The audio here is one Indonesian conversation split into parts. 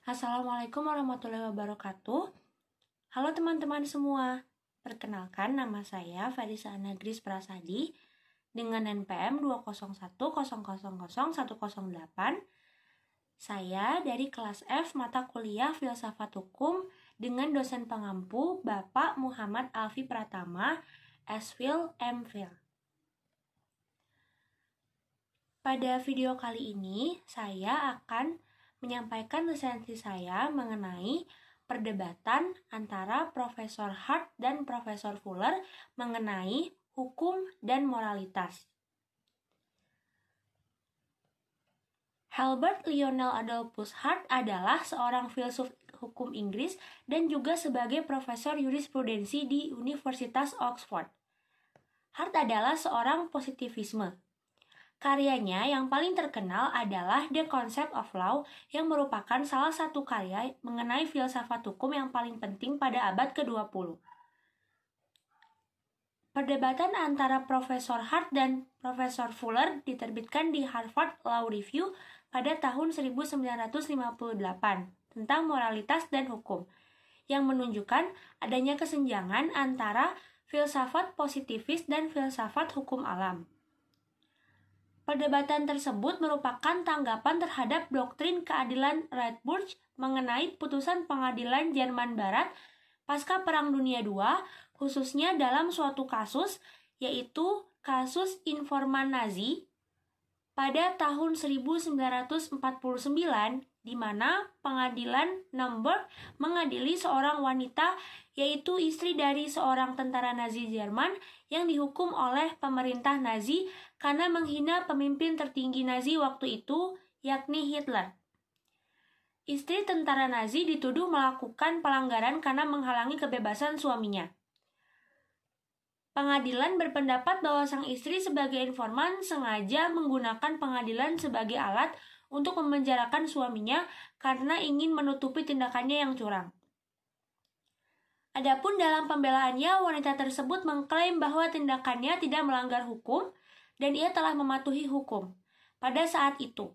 Assalamualaikum warahmatullahi wabarakatuh. Halo teman-teman semua. Perkenalkan, nama saya Farisa Anagris Prasadi dengan NPM 201000108. Saya dari kelas F mata kuliah Filsafat Hukum dengan dosen pengampu Bapak Muhammad Alfi Pratama, S.Phil, M.Phil. Pada video kali ini, saya akan menyampaikan lisensi saya mengenai perdebatan antara Profesor Hart dan Profesor Fuller mengenai hukum dan moralitas. Herbert Lionel Adolphus Hart adalah seorang filsuf hukum Inggris dan juga sebagai profesor jurisprudensi di Universitas Oxford. Hart adalah seorang positivisme. Karyanya yang paling terkenal adalah The Concept of Law yang merupakan salah satu karya mengenai filsafat hukum yang paling penting pada abad ke-20. Perdebatan antara Profesor Hart dan Profesor Fuller diterbitkan di Harvard Law Review pada tahun 1958 tentang moralitas dan hukum, yang menunjukkan adanya kesenjangan antara filsafat positivis dan filsafat hukum alam. Perdebatan tersebut merupakan tanggapan terhadap doktrin keadilan Radbruch mengenai putusan pengadilan Jerman Barat pasca Perang Dunia II, khususnya dalam suatu kasus, yaitu kasus informan Nazi pada tahun 1949, di mana pengadilan Nuremberg mengadili seorang wanita, yaitu istri dari seorang tentara Nazi Jerman yang dihukum oleh pemerintah Nazi karena menghina pemimpin tertinggi Nazi waktu itu, yakni Hitler. Istri tentara Nazi dituduh melakukan pelanggaran karena menghalangi kebebasan suaminya. Pengadilan berpendapat bahwa sang istri sebagai informan sengaja menggunakan pengadilan sebagai alat untuk memenjarakan suaminya karena ingin menutupi tindakannya yang curang. Adapun dalam pembelaannya, wanita tersebut mengklaim bahwa tindakannya tidak melanggar hukum dan ia telah mematuhi hukum pada saat itu.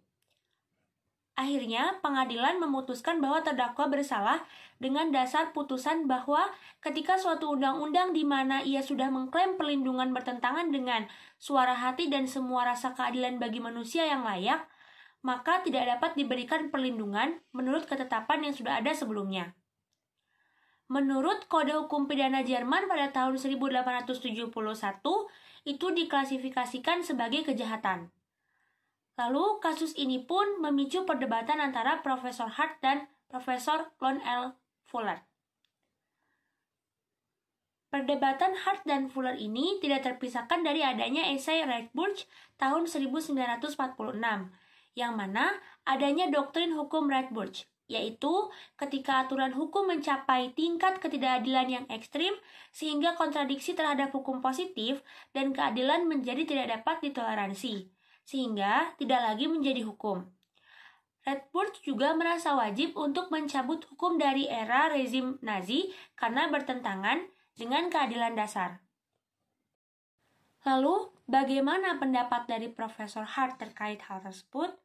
Akhirnya, pengadilan memutuskan bahwa terdakwa bersalah dengan dasar putusan bahwa ketika suatu undang-undang di mana ia sudah mengklaim perlindungan bertentangan dengan suara hati dan semua rasa keadilan bagi manusia yang layak, maka tidak dapat diberikan perlindungan menurut ketetapan yang sudah ada sebelumnya. Menurut Kode Hukum Pidana Jerman pada tahun 1871, itu diklasifikasikan sebagai kejahatan. Lalu, kasus ini pun memicu perdebatan antara Profesor Hart dan Profesor Lon L. Fuller. Perdebatan Hart dan Fuller ini tidak terpisahkan dari adanya esai Radbruch tahun 1946, yang mana adanya doktrin hukum Radbruch, yaitu ketika aturan hukum mencapai tingkat ketidakadilan yang ekstrim sehingga kontradiksi terhadap hukum positif dan keadilan menjadi tidak dapat ditoleransi, sehingga tidak lagi menjadi hukum. Radbruch juga merasa wajib untuk mencabut hukum dari era rezim Nazi karena bertentangan dengan keadilan dasar. Lalu, bagaimana pendapat dari Profesor Hart terkait hal tersebut?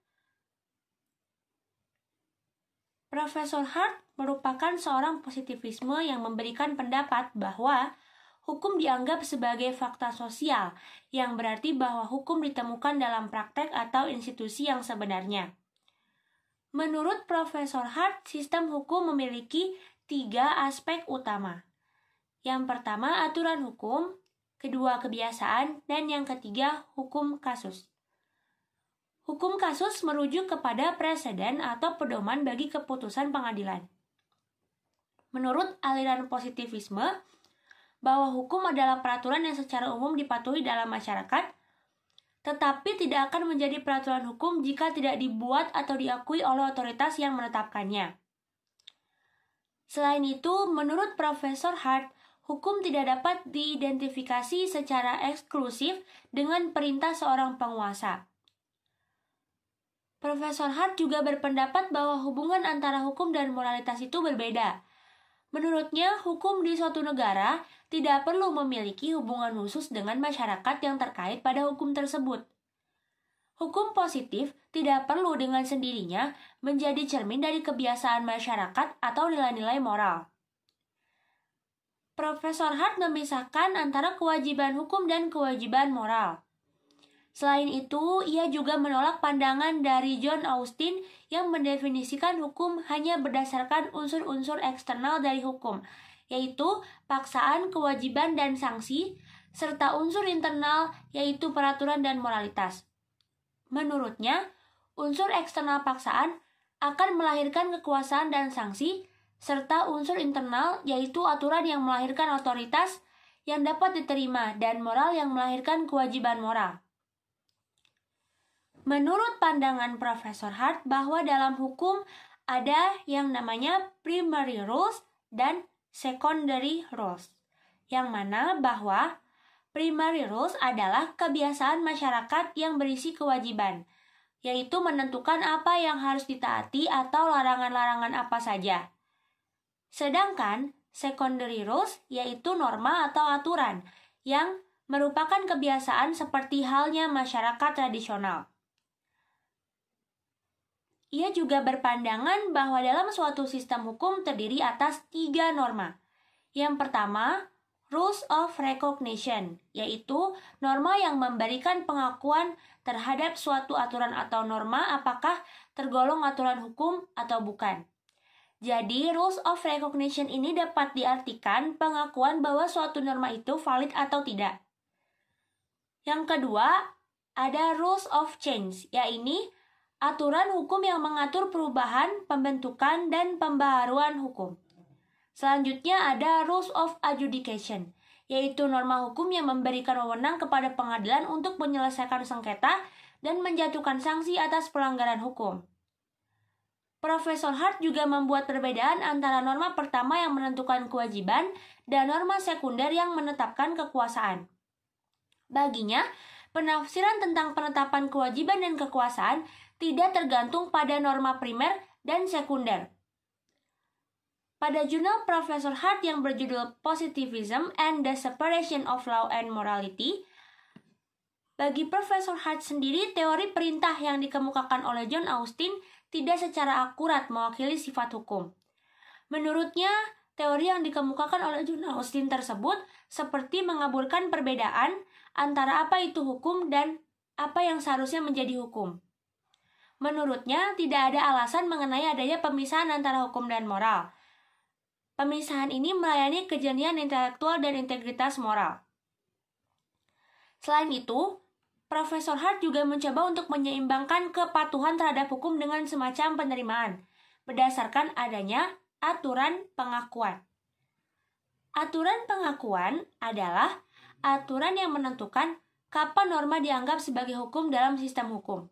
Profesor Hart merupakan seorang positivisme yang memberikan pendapat bahwa hukum dianggap sebagai fakta sosial, yang berarti bahwa hukum ditemukan dalam praktek atau institusi yang sebenarnya. Menurut Profesor Hart, sistem hukum memiliki 3 aspek utama. Yang pertama, aturan hukum, kedua, kebiasaan, dan yang ketiga, hukum kasus. Hukum kasus merujuk kepada preseden atau pedoman bagi keputusan pengadilan. Menurut aliran positivisme, bahwa hukum adalah peraturan yang secara umum dipatuhi dalam masyarakat, tetapi tidak akan menjadi peraturan hukum jika tidak dibuat atau diakui oleh otoritas yang menetapkannya. Selain itu, menurut Profesor Hart, hukum tidak dapat diidentifikasi secara eksklusif dengan perintah seorang penguasa. Profesor Hart juga berpendapat bahwa hubungan antara hukum dan moralitas itu berbeda. Menurutnya, hukum di suatu negara tidak perlu memiliki hubungan khusus dengan masyarakat yang terkait pada hukum tersebut. Hukum positif tidak perlu dengan sendirinya menjadi cermin dari kebiasaan masyarakat atau nilai-nilai moral. Profesor Hart memisahkan antara kewajiban hukum dan kewajiban moral. Selain itu, ia juga menolak pandangan dari John Austin yang mendefinisikan hukum hanya berdasarkan unsur-unsur eksternal dari hukum, yaitu paksaan, kewajiban, dan sanksi, serta unsur internal yaitu peraturan dan moralitas. Menurutnya, unsur eksternal paksaan akan melahirkan kekuasaan dan sanksi, serta unsur internal yaitu aturan yang melahirkan otoritas yang dapat diterima dan moral yang melahirkan kewajiban moral. Menurut pandangan Profesor Hart bahwa dalam hukum ada yang namanya primary rules dan secondary rules, yang mana bahwa primary rules adalah kebiasaan masyarakat yang berisi kewajiban, yaitu menentukan apa yang harus ditaati atau larangan-larangan apa saja. Sedangkan secondary rules yaitu norma atau aturan yang merupakan kebiasaan seperti halnya masyarakat tradisional. Ia juga berpandangan bahwa dalam suatu sistem hukum terdiri atas 3 norma. Yang pertama, Rules of Recognition, yaitu norma yang memberikan pengakuan terhadap suatu aturan atau norma apakah tergolong aturan hukum atau bukan. Jadi, Rules of Recognition ini dapat diartikan pengakuan bahwa suatu norma itu valid atau tidak. Yang kedua, ada Rules of Change, yaitu aturan hukum yang mengatur perubahan, pembentukan, dan pembaharuan hukum. Selanjutnya ada Rules of Adjudication, yaitu norma hukum yang memberikan wewenang kepada pengadilan untuk menyelesaikan sengketa dan menjatuhkan sanksi atas pelanggaran hukum. Profesor Hart juga membuat perbedaan antara norma pertama yang menentukan kewajiban dan norma sekunder yang menetapkan kekuasaan. Baginya, penafsiran tentang penetapan kewajiban dan kekuasaan tidak tergantung pada norma primer dan sekunder. Pada jurnal Profesor Hart yang berjudul Positivism and the Separation of Law and Morality, bagi Profesor Hart sendiri, teori perintah yang dikemukakan oleh John Austin tidak secara akurat mewakili sifat hukum. Menurutnya, teori yang dikemukakan oleh John Austin tersebut seperti mengaburkan perbedaan antara apa itu hukum dan apa yang seharusnya menjadi hukum. Menurutnya, tidak ada alasan mengenai adanya pemisahan antara hukum dan moral. Pemisahan ini melayani kejernihan intelektual dan integritas moral. Selain itu, Profesor Hart juga mencoba untuk menyeimbangkan kepatuhan terhadap hukum dengan semacam penerimaan, berdasarkan adanya aturan pengakuan. Aturan pengakuan adalah aturan yang menentukan kapan norma dianggap sebagai hukum dalam sistem hukum.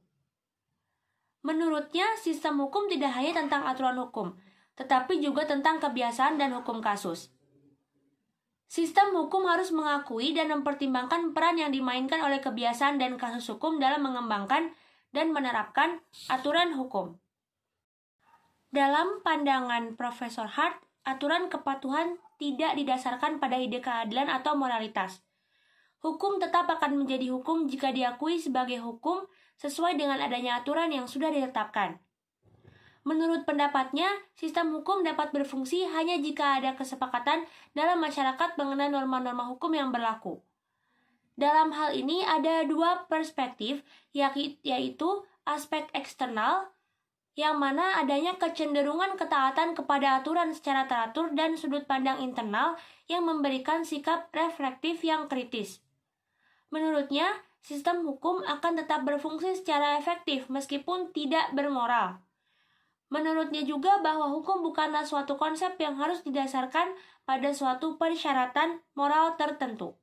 Menurutnya, sistem hukum tidak hanya tentang aturan hukum, tetapi juga tentang kebiasaan dan hukum kasus. Sistem hukum harus mengakui dan mempertimbangkan peran yang dimainkan oleh kebiasaan dan kasus hukum dalam mengembangkan dan menerapkan aturan hukum. Dalam pandangan Profesor Hart, aturan kepatuhan tidak didasarkan pada ide keadilan atau moralitas. Hukum tetap akan menjadi hukum jika diakui sebagai hukum sesuai dengan adanya aturan yang sudah ditetapkan. Menurut pendapatnya, sistem hukum dapat berfungsi hanya jika ada kesepakatan dalam masyarakat mengenai norma-norma hukum yang berlaku. Dalam hal ini ada 2 perspektif, yaitu aspek eksternal, yang mana adanya kecenderungan ketaatan kepada aturan secara teratur dan sudut pandang internal yang memberikan sikap reflektif yang kritis. Menurutnya, sistem hukum akan tetap berfungsi secara efektif meskipun tidak bermoral. Menurutnya juga bahwa hukum bukanlah suatu konsep yang harus didasarkan pada suatu persyaratan moral tertentu.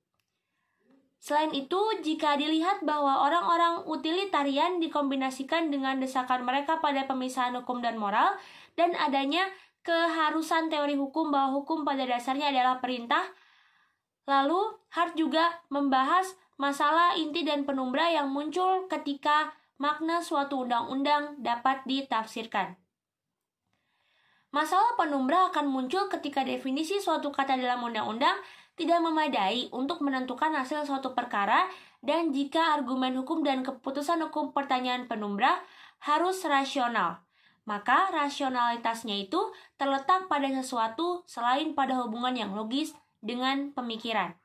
Selain itu, jika dilihat bahwa orang-orang utilitarian dikombinasikan dengan desakan mereka pada pemisahan hukum dan moral, dan adanya keharusan teori hukum bahwa hukum pada dasarnya adalah perintah, lalu Hart juga membahas masalah inti dan penumbra yang muncul ketika makna suatu undang-undang dapat ditafsirkan. Masalah penumbra akan muncul ketika definisi suatu kata dalam undang-undang tidak memadai untuk menentukan hasil suatu perkara dan jika argumen hukum dan keputusan hukum pertanyaan penumbra harus rasional, maka rasionalitasnya itu terletak pada sesuatu selain pada hubungan yang logis dengan pemikiran.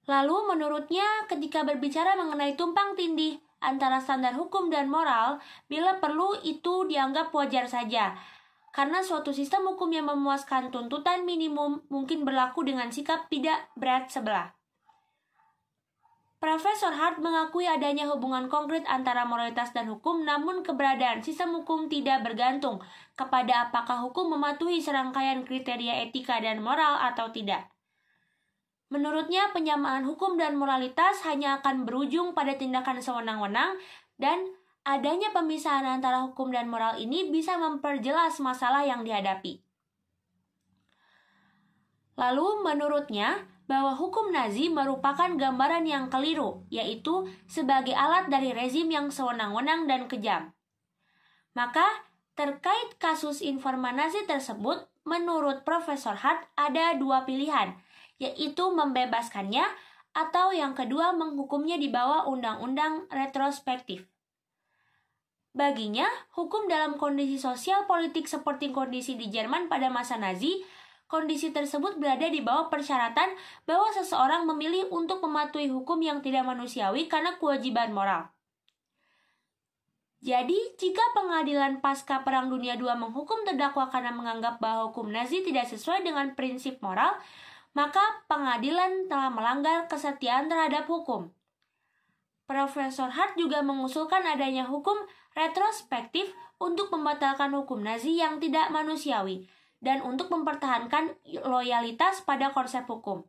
Lalu menurutnya ketika berbicara mengenai tumpang tindih antara standar hukum dan moral, bila perlu itu dianggap wajar saja, karena suatu sistem hukum yang memuaskan tuntutan minimum mungkin berlaku dengan sikap tidak berat sebelah. Profesor Hart mengakui adanya hubungan konkret antara moralitas dan hukum, namun keberadaan sistem hukum tidak bergantung kepada apakah hukum mematuhi serangkaian kriteria etika dan moral atau tidak. Menurutnya, penyamaan hukum dan moralitas hanya akan berujung pada tindakan sewenang-wenang, dan adanya pemisahan antara hukum dan moral ini bisa memperjelas masalah yang dihadapi. Lalu, menurutnya, bahwa hukum Nazi merupakan gambaran yang keliru, yaitu sebagai alat dari rezim yang sewenang-wenang dan kejam. Maka, terkait kasus informan Nazi tersebut, menurut Profesor Hart ada dua pilihan, yaitu membebaskannya atau yang kedua menghukumnya di bawah undang-undang retrospektif. Baginya, hukum dalam kondisi sosial politik seperti kondisi di Jerman pada masa Nazi, kondisi tersebut berada di bawah persyaratan bahwa seseorang memilih untuk mematuhi hukum yang tidak manusiawi karena kewajiban moral. Jadi, jika pengadilan pasca Perang Dunia II menghukum terdakwa karena menganggap bahwa hukum Nazi tidak sesuai dengan prinsip moral, maka pengadilan telah melanggar kesetiaan terhadap hukum. Profesor Hart juga mengusulkan adanya hukum retrospektif untuk membatalkan hukum Nazi yang tidak manusiawi dan untuk mempertahankan loyalitas pada konsep hukum.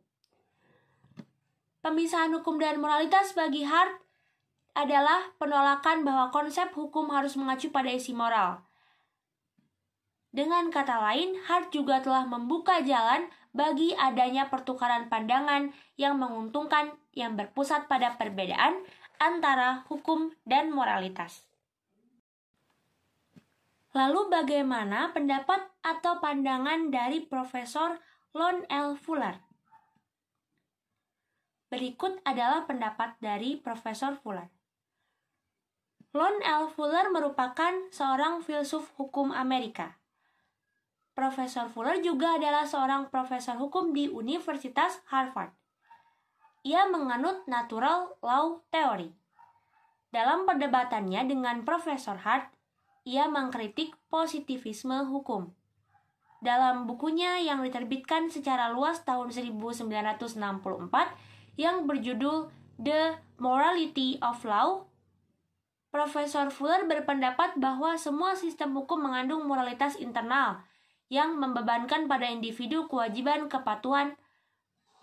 Pemisahan hukum dan moralitas bagi Hart adalah penolakan bahwa konsep hukum harus mengacu pada isi moral. Dengan kata lain, Hart juga telah membuka jalan bagi adanya pertukaran pandangan yang menguntungkan yang berpusat pada perbedaan antara hukum dan moralitas. Lalu bagaimana pendapat atau pandangan dari Profesor Lon L. Fuller? Berikut adalah pendapat dari Profesor Fuller. Lon L. Fuller merupakan seorang filsuf hukum Amerika. Profesor Fuller juga adalah seorang profesor hukum di Universitas Harvard. Ia menganut natural law theory. Dalam perdebatannya dengan Profesor Hart, ia mengkritik positivisme hukum. Dalam bukunya yang diterbitkan secara luas tahun 1964 yang berjudul The Morality of Law, Profesor Fuller berpendapat bahwa semua sistem hukum mengandung moralitas internal yang membebankan pada individu kewajiban kepatuhan,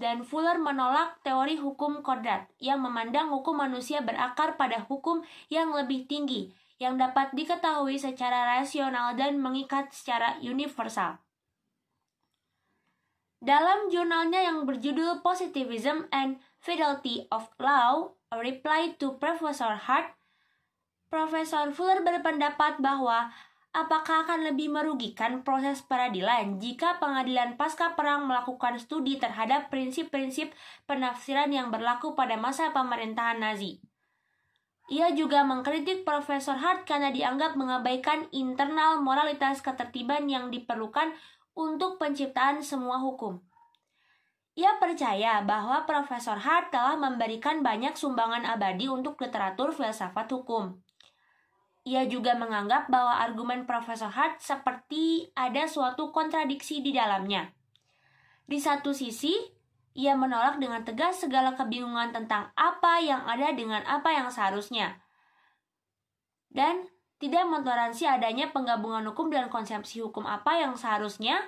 dan Fuller menolak teori hukum kodrat yang memandang hukum manusia berakar pada hukum yang lebih tinggi, yang dapat diketahui secara rasional dan mengikat secara universal. Dalam jurnalnya yang berjudul Positivism and Fidelity of Law, a reply to Professor Hart, Profesor Fuller berpendapat bahwa apakah akan lebih merugikan proses peradilan jika pengadilan pasca perang melakukan studi terhadap prinsip-prinsip penafsiran yang berlaku pada masa pemerintahan Nazi? Ia juga mengkritik Profesor Hart karena dianggap mengabaikan internal moralitas ketertiban yang diperlukan untuk penciptaan semua hukum. Ia percaya bahwa Profesor Hart telah memberikan banyak sumbangan abadi untuk literatur filsafat hukum. Ia juga menganggap bahwa argumen Profesor Hart seperti ada suatu kontradiksi di dalamnya. Di satu sisi, ia menolak dengan tegas segala kebingungan tentang apa yang ada dengan apa yang seharusnya, dan tidak mentoleransi adanya penggabungan hukum dan konsepsi hukum apa yang seharusnya,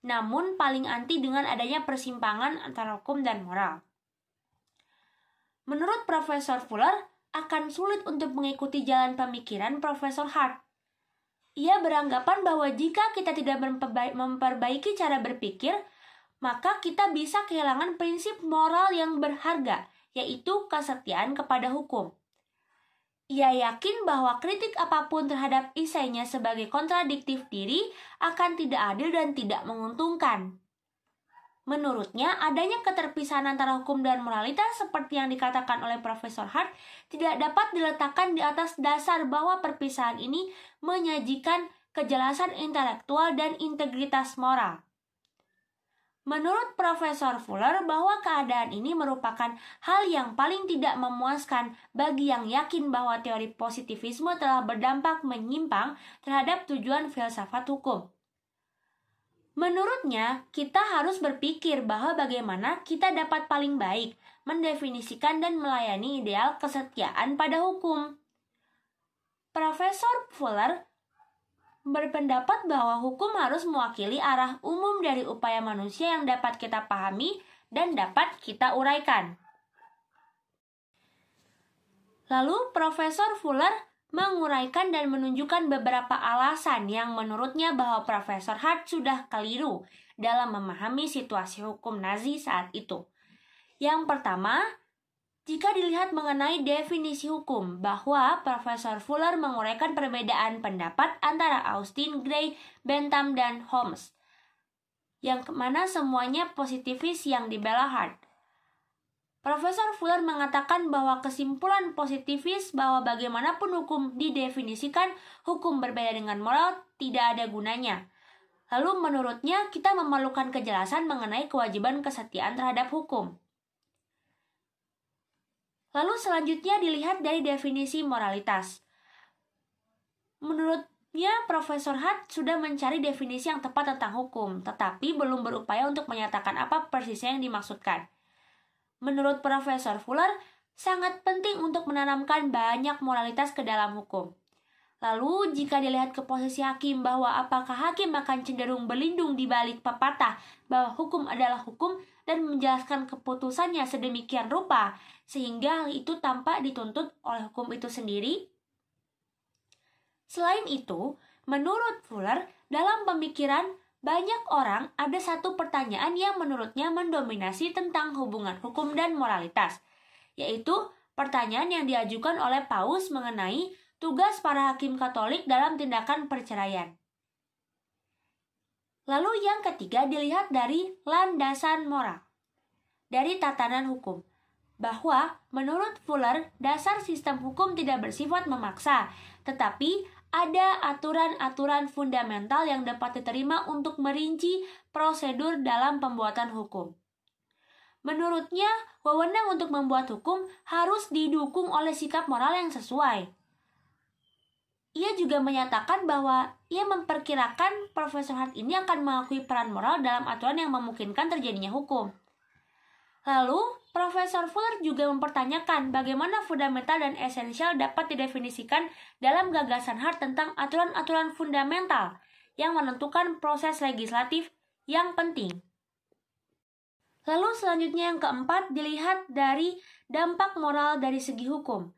namun paling anti dengan adanya persimpangan antara hukum dan moral. Menurut Profesor Fuller, akan sulit untuk mengikuti jalan pemikiran Profesor Hart. Ia beranggapan bahwa jika kita tidak memperbaiki cara berpikir, maka kita bisa kehilangan prinsip moral yang berharga, yaitu kesetiaan kepada hukum. Ia yakin bahwa kritik apapun terhadap esainya sebagai kontradiktif diri akan tidak adil dan tidak menguntungkan. Menurutnya, adanya keterpisahan antara hukum dan moralitas seperti yang dikatakan oleh Profesor Hart tidak dapat diletakkan di atas dasar bahwa perpisahan ini menyajikan kejelasan intelektual dan integritas moral. Menurut Profesor Fuller bahwa keadaan ini merupakan hal yang paling tidak memuaskan bagi yang yakin bahwa teori positivisme telah berdampak menyimpang terhadap tujuan filsafat hukum. Menurutnya, kita harus berpikir bahwa bagaimana kita dapat paling baik mendefinisikan dan melayani ideal kesetiaan pada hukum. Profesor Fuller berpendapat bahwa hukum harus mewakili arah umum dari upaya manusia yang dapat kita pahami dan dapat kita uraikan. Lalu, Profesor Fuller menguraikan dan menunjukkan beberapa alasan yang menurutnya bahwa Profesor Hart sudah keliru dalam memahami situasi hukum Nazi saat itu. Yang pertama, jika dilihat mengenai definisi hukum, bahwa Profesor Fuller menguraikan perbedaan pendapat antara Austin, Gray, Bentham, dan Holmes, yang mana semuanya positivis yang dibela Hart. Profesor Fuller mengatakan bahwa kesimpulan positivis bahwa bagaimanapun hukum didefinisikan, hukum berbeda dengan moral tidak ada gunanya. Lalu menurutnya kita memerlukan kejelasan mengenai kewajiban kesetiaan terhadap hukum. Lalu selanjutnya dilihat dari definisi moralitas. Menurutnya Profesor Hart sudah mencari definisi yang tepat tentang hukum, tetapi belum berupaya untuk menyatakan apa persisnya yang dimaksudkan. Menurut Profesor Fuller, sangat penting untuk menanamkan banyak moralitas ke dalam hukum. Lalu, jika dilihat ke posisi hakim bahwa apakah hakim akan cenderung berlindung di balik pepatah bahwa hukum adalah hukum dan menjelaskan keputusannya sedemikian rupa sehingga hal itu tampak dituntut oleh hukum itu sendiri? Selain itu, menurut Fuller, dalam pemikiran banyak orang ada satu pertanyaan yang menurutnya mendominasi tentang hubungan hukum dan moralitas, yaitu pertanyaan yang diajukan oleh Paus mengenai tugas para hakim Katolik dalam tindakan perceraian. Lalu yang ketiga dilihat dari landasan moral, dari tatanan hukum, bahwa menurut Fuller dasar sistem hukum tidak bersifat memaksa, tetapi ada aturan-aturan fundamental yang dapat diterima untuk merinci prosedur dalam pembuatan hukum. Menurutnya, wewenang untuk membuat hukum harus didukung oleh sikap moral yang sesuai. Ia juga menyatakan bahwa ia memperkirakan Profesor Hart ini akan mengakui peran moral dalam aturan yang memungkinkan terjadinya hukum. Lalu, Profesor Fuller juga mempertanyakan bagaimana fundamental dan esensial dapat didefinisikan dalam gagasan Hart tentang aturan-aturan fundamental yang menentukan proses legislatif yang penting. Lalu selanjutnya yang keempat dilihat dari dampak moral dari segi hukum,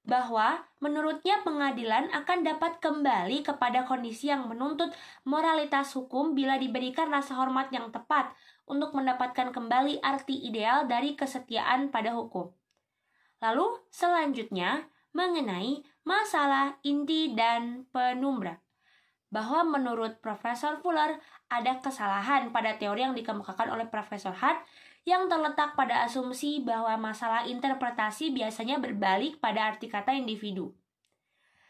bahwa menurutnya pengadilan akan dapat kembali kepada kondisi yang menuntut moralitas hukum bila diberikan rasa hormat yang tepat untuk mendapatkan kembali arti ideal dari kesetiaan pada hukum. Lalu selanjutnya mengenai masalah inti dan penumbra, bahwa menurut Profesor Fuller ada kesalahan pada teori yang dikemukakan oleh Profesor Hart yang terletak pada asumsi bahwa masalah interpretasi biasanya berbalik pada arti kata individu.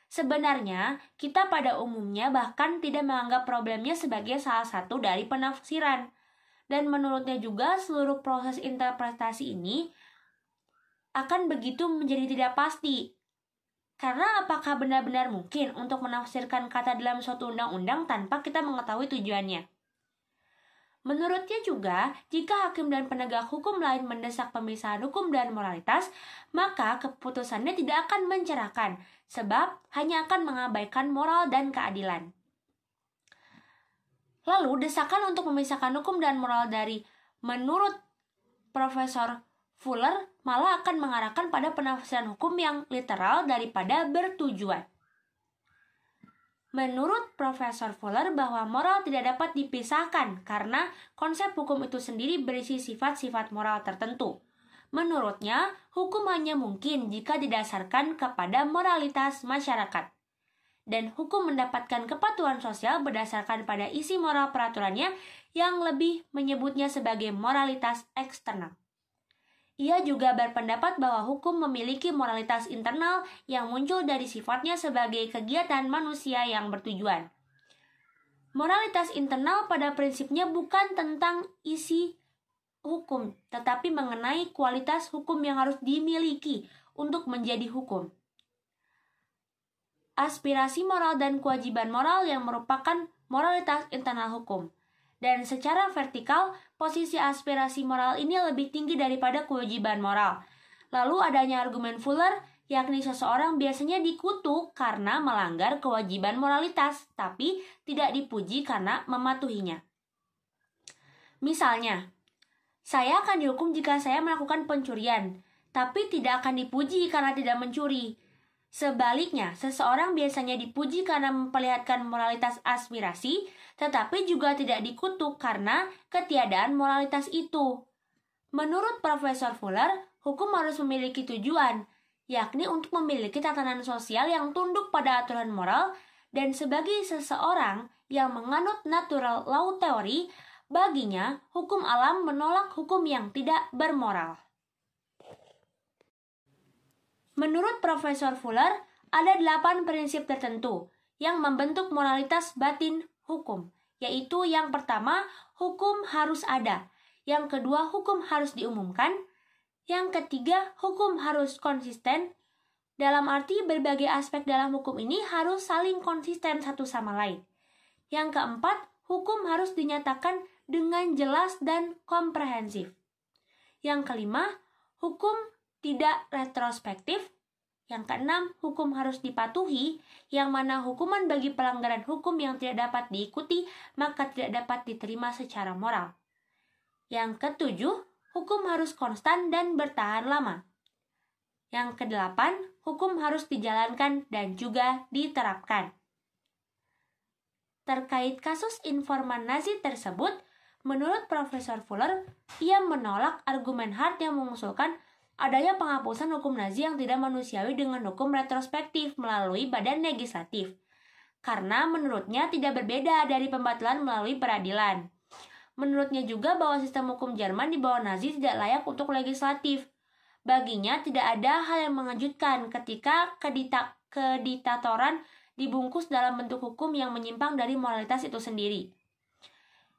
Sebenarnya, kita pada umumnya bahkan tidak menganggap problemnya sebagai salah satu dari penafsiran. Dan menurutnya juga seluruh proses interpretasi ini akan begitu menjadi tidak pasti. Karena apakah benar-benar mungkin untuk menafsirkan kata dalam suatu undang-undang tanpa kita mengetahui tujuannya? Menurutnya juga, jika hakim dan penegak hukum lain mendesak pemisahan hukum dan moralitas, maka keputusannya tidak akan mencerahkan, sebab hanya akan mengabaikan moral dan keadilan. Lalu, desakan untuk memisahkan hukum dan moral dari menurut Profesor Fuller malah akan mengarahkan pada penafsiran hukum yang literal daripada bertujuan. Menurut Profesor Fuller bahwa moral tidak dapat dipisahkan karena konsep hukum itu sendiri berisi sifat-sifat moral tertentu. Menurutnya, hukum hanya mungkin jika didasarkan kepada moralitas masyarakat. dan hukum mendapatkan kepatuhan sosial berdasarkan pada isi moral peraturannya yang lebih menyebutnya sebagai moralitas eksternal. Ia juga berpendapat bahwa hukum memiliki moralitas internal yang muncul dari sifatnya sebagai kegiatan manusia yang bertujuan. Moralitas internal pada prinsipnya bukan tentang isi hukum, tetapi mengenai kualitas hukum yang harus dimiliki untuk menjadi hukum. Aspirasi moral dan kewajiban moral yang merupakan moralitas internal hukum. Dan secara vertikal, posisi aspirasi moral ini lebih tinggi daripada kewajiban moral. Lalu adanya argumen Fuller, yakni seseorang biasanya dikutuk karena melanggar kewajiban moralitas, tapi tidak dipuji karena mematuhinya. Misalnya, saya akan dihukum jika saya melakukan pencurian, tapi tidak akan dipuji karena tidak mencuri. Sebaliknya, seseorang biasanya dipuji karena memperlihatkan moralitas aspirasi, tetapi juga tidak dikutuk karena ketiadaan moralitas itu. Menurut Profesor Fuller, hukum harus memiliki tujuan, yakni untuk memiliki tatanan sosial yang tunduk pada aturan moral, dan sebagai seseorang yang menganut natural law theory, baginya hukum alam menolak hukum yang tidak bermoral. Menurut Profesor Fuller, ada 8 prinsip tertentu yang membentuk moralitas batin hukum, yaitu yang pertama, hukum harus ada, yang kedua, hukum harus diumumkan, yang ketiga, hukum harus konsisten, dalam arti berbagai aspek dalam hukum ini harus saling konsisten satu sama lain. Yang keempat, hukum harus dinyatakan dengan jelas dan komprehensif. Yang kelima, hukum tidak retrospektif. Yang keenam, hukum harus dipatuhi, yang mana hukuman bagi pelanggaran hukum yang tidak dapat diikuti, maka tidak dapat diterima secara moral. Yang ketujuh, hukum harus konstan dan bertahan lama. Yang kedelapan, hukum harus dijalankan dan juga diterapkan. Terkait kasus informan Nazi tersebut, menurut Profesor Fuller, ia menolak argumen Hart yang mengusulkan adanya penghapusan hukum Nazi yang tidak manusiawi dengan hukum retrospektif melalui badan legislatif, karena menurutnya tidak berbeda dari pembatalan melalui peradilan. Menurutnya juga bahwa sistem hukum Jerman di bawah Nazi tidak layak untuk legislatif. Baginya tidak ada hal yang mengejutkan ketika kediktatoran dibungkus dalam bentuk hukum yang menyimpang dari moralitas itu sendiri.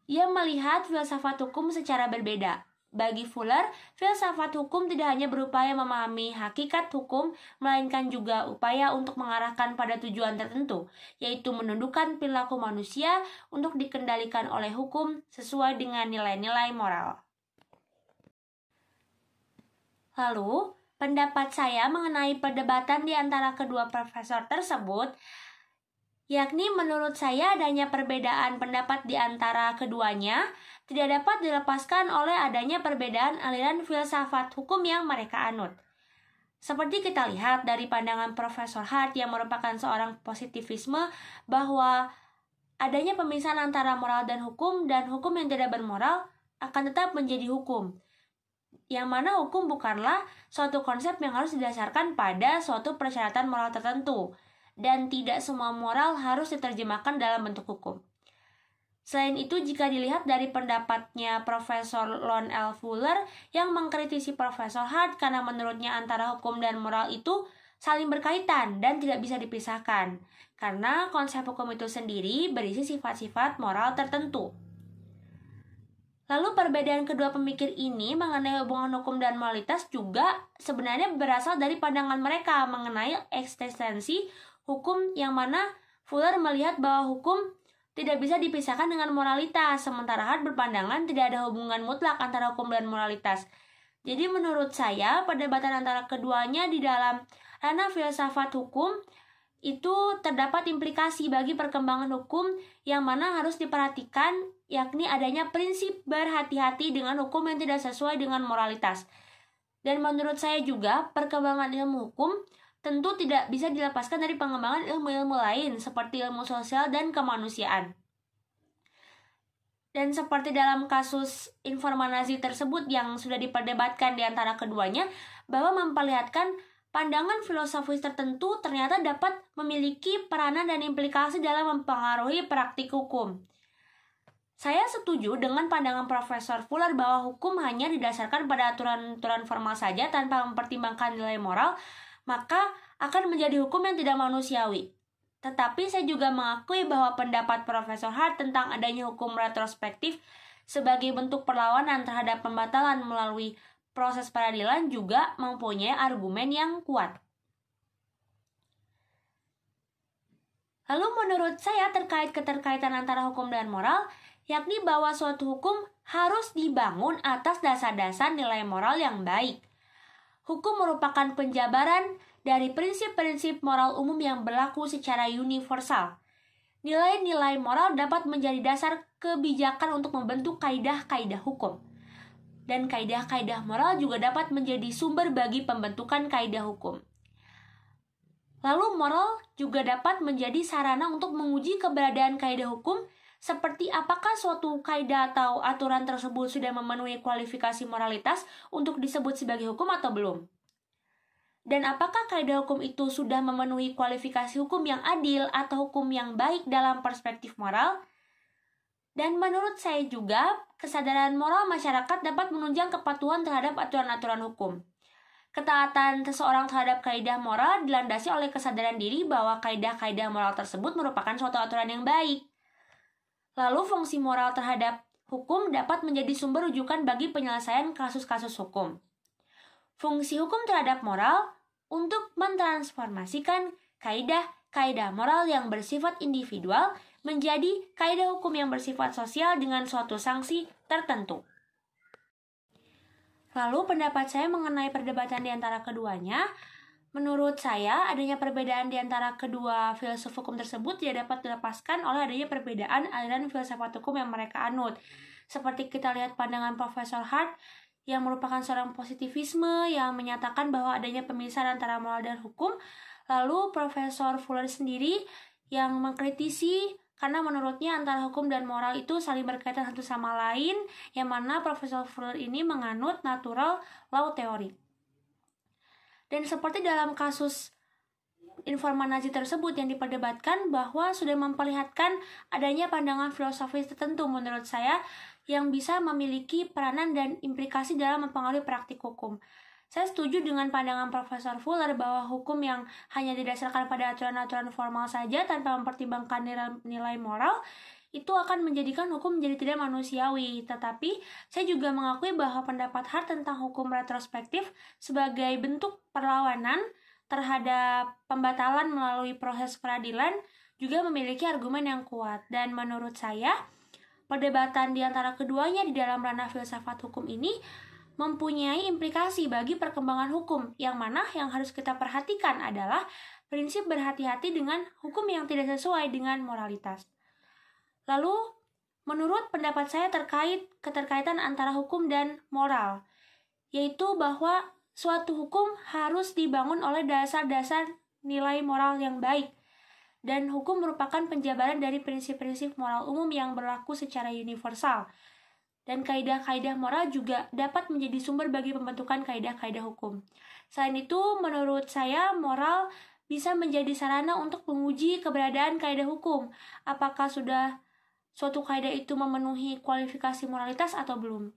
Ia melihat filsafat hukum secara berbeda. Bagi Fuller, filsafat hukum tidak hanya berupaya memahami hakikat hukum, melainkan juga upaya untuk mengarahkan pada tujuan tertentu, yaitu menundukkan perilaku manusia untuk dikendalikan oleh hukum sesuai dengan nilai-nilai moral. Lalu, pendapat saya mengenai perdebatan di antara kedua profesor tersebut, yakni menurut saya adanya perbedaan pendapat di antara keduanya tidak dapat dilepaskan oleh adanya perbedaan aliran filsafat hukum yang mereka anut. Seperti kita lihat dari pandangan Profesor Hart yang merupakan seorang positivisme bahwa adanya pemisahan antara moral dan hukum yang tidak bermoral akan tetap menjadi hukum. Yang mana hukum bukanlah suatu konsep yang harus didasarkan pada suatu persyaratan moral tertentu, dan tidak semua moral harus diterjemahkan dalam bentuk hukum. Selain itu, jika dilihat dari pendapatnya Profesor Lon L. Fuller yang mengkritisi Profesor Hart karena menurutnya antara hukum dan moral itu saling berkaitan dan tidak bisa dipisahkan, karena konsep hukum itu sendiri berisi sifat-sifat moral tertentu. Lalu perbedaan kedua pemikir ini mengenai hubungan hukum dan moralitas juga sebenarnya berasal dari pandangan mereka mengenai eksistensi hukum, yang mana Fuller melihat bahwa hukum tidak bisa dipisahkan dengan moralitas, sementara Hart berpandangan tidak ada hubungan mutlak antara hukum dan moralitas. Jadi menurut saya, perdebatan antara keduanya di dalam ranah filsafat hukum itu terdapat implikasi bagi perkembangan hukum yang mana harus diperhatikan, yakni adanya prinsip berhati-hati dengan hukum yang tidak sesuai dengan moralitas. Dan menurut saya juga, perkembangan ilmu hukum tentu tidak bisa dilepaskan dari pengembangan ilmu-ilmu lain seperti ilmu sosial dan kemanusiaan. Dan seperti dalam kasus informan Nazi tersebut yang sudah diperdebatkan di antara keduanya, bahwa memperlihatkan pandangan filosofis tertentu ternyata dapat memiliki peranan dan implikasi dalam mempengaruhi praktik hukum. Saya setuju dengan pandangan Profesor Fuller bahwa hukum hanya didasarkan pada aturan-aturan formal saja tanpa mempertimbangkan nilai moral, maka akan menjadi hukum yang tidak manusiawi. Tetapi saya juga mengakui bahwa pendapat Profesor Hart tentang adanya hukum retrospektif sebagai bentuk perlawanan terhadap pembatalan melalui proses peradilan juga mempunyai argumen yang kuat. Lalu menurut saya terkait keterkaitan antara hukum dan moral, yakni bahwa suatu hukum harus dibangun atas dasar-dasar nilai moral yang baik. Hukum merupakan penjabaran dari prinsip-prinsip moral umum yang berlaku secara universal. Nilai-nilai moral dapat menjadi dasar kebijakan untuk membentuk kaidah-kaidah hukum. Dan kaidah-kaidah moral juga dapat menjadi sumber bagi pembentukan kaidah hukum. Lalu moral juga dapat menjadi sarana untuk menguji keberadaan kaidah hukum, seperti apakah suatu kaidah atau aturan tersebut sudah memenuhi kualifikasi moralitas untuk disebut sebagai hukum atau belum. Dan apakah kaidah hukum itu sudah memenuhi kualifikasi hukum yang adil atau hukum yang baik dalam perspektif moral. Dan menurut saya juga, kesadaran moral masyarakat dapat menunjang kepatuhan terhadap aturan-aturan hukum. Ketaatan seseorang terhadap kaidah moral dilandasi oleh kesadaran diri bahwa kaidah-kaidah moral tersebut merupakan suatu aturan yang baik. Lalu fungsi moral terhadap hukum dapat menjadi sumber rujukan bagi penyelesaian kasus-kasus hukum. Fungsi hukum terhadap moral untuk mentransformasikan kaidah-kaidah moral yang bersifat individual menjadi kaidah hukum yang bersifat sosial dengan suatu sanksi tertentu. Lalu pendapat saya mengenai perdebatan di antara keduanya, menurut saya adanya perbedaan di antara kedua filsuf hukum tersebut tidak dapat dilepaskan oleh adanya perbedaan aliran filsafat hukum yang mereka anut. Seperti kita lihat pandangan Profesor Hart yang merupakan seorang positivisme yang menyatakan bahwa adanya pemisahan antara moral dan hukum. Lalu Profesor Fuller sendiri yang mengkritisi karena menurutnya antara hukum dan moral itu saling berkaitan satu sama lain, yang mana Profesor Fuller ini menganut natural law theory. Dan seperti dalam kasus informan Nazi tersebut yang diperdebatkan bahwa sudah memperlihatkan adanya pandangan filosofis tertentu menurut saya yang bisa memiliki peranan dan implikasi dalam mempengaruhi praktik hukum. Saya setuju dengan pandangan Profesor Fuller bahwa hukum yang hanya didasarkan pada aturan-aturan formal saja tanpa mempertimbangkan nilai moral itu akan menjadikan hukum menjadi tidak manusiawi. Tetapi saya juga mengakui bahwa pendapat Hart tentang hukum retrospektif sebagai bentuk perlawanan terhadap pembatalan melalui proses peradilan juga memiliki argumen yang kuat. Dan menurut saya, perdebatan di antara keduanya di dalam ranah filsafat hukum ini mempunyai implikasi bagi perkembangan hukum, yang mana yang harus kita perhatikan adalah prinsip berhati-hati dengan hukum yang tidak sesuai dengan moralitas. Lalu, menurut pendapat saya terkait keterkaitan antara hukum dan moral, yaitu bahwa suatu hukum harus dibangun oleh dasar-dasar nilai moral yang baik, dan hukum merupakan penjabaran dari prinsip-prinsip moral umum yang berlaku secara universal. Dan kaidah-kaidah moral juga dapat menjadi sumber bagi pembentukan kaidah-kaidah hukum. Selain itu, menurut saya, moral bisa menjadi sarana untuk menguji keberadaan kaidah hukum. Apakah sudah suatu kaidah itu memenuhi kualifikasi moralitas atau belum.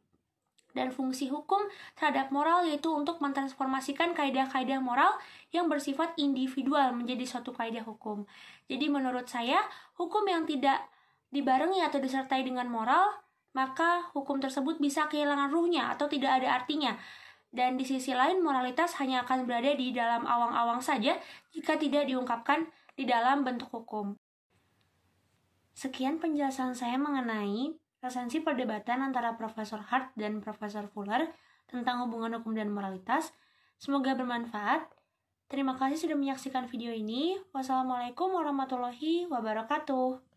Dan fungsi hukum terhadap moral yaitu untuk mentransformasikan kaidah-kaidah moral yang bersifat individual menjadi suatu kaidah hukum. Jadi menurut saya, hukum yang tidak dibarengi atau disertai dengan moral, maka hukum tersebut bisa kehilangan ruhnya atau tidak ada artinya. Dan di sisi lain, moralitas hanya akan berada di dalam awang-awang saja jika tidak diungkapkan di dalam bentuk hukum. Sekian penjelasan saya mengenai esensi perdebatan antara Profesor Hart dan Profesor Fuller tentang hubungan hukum dan moralitas. Semoga bermanfaat. Terima kasih sudah menyaksikan video ini. Wassalamualaikum warahmatullahi wabarakatuh.